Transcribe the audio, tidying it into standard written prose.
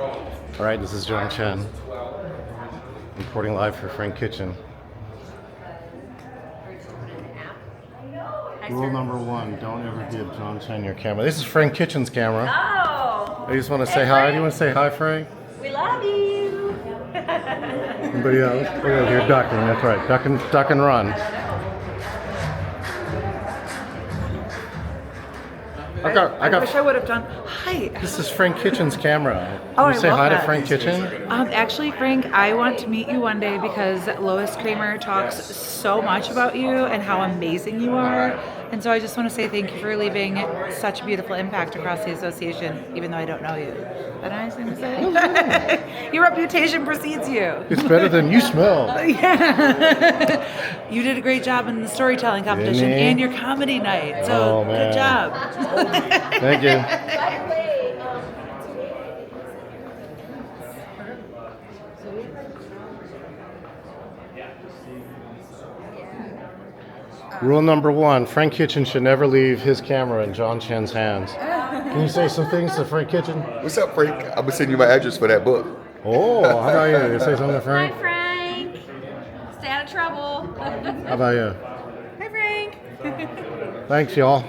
All right, this is John Chen, reporting live for Frank Kitchen. Rule number 1, don't ever give John Chen your camera. This is Frank Kitchen's camera. Oh! I just want to say hi. Do you want to say hi, Frank? We love you! Anybody else? Oh, you're ducking. That's right. Duck and run. I wish I would have done. Hi. This is Frank Kitchen's camera. Oh, Can you say love hi to that. Frank Kitchen? Actually, Frank, I want to meet you one day because Lois Kramer talks so much about you and how amazing you are. And so I just want to say thank you for leaving such a beautiful impact across the association, even though I don't know you. Is that a nice thing to say? Your reputation precedes you. It's better than you smell. Yeah. You did a great job in the storytelling competition Didn't he? and your comedy night. So Oh, man. good job. Thank you. Rule number 1, Frank Kitchen should never leave his camera in John Chen's hands. Can you say some things to Frank Kitchen? What's up, Frank? I'm gonna send you my address for that book. Oh, how about you? You say something to Frank? Hi, Frank! Stay out of trouble. How about you? Hi, Frank! Thanks, y'all.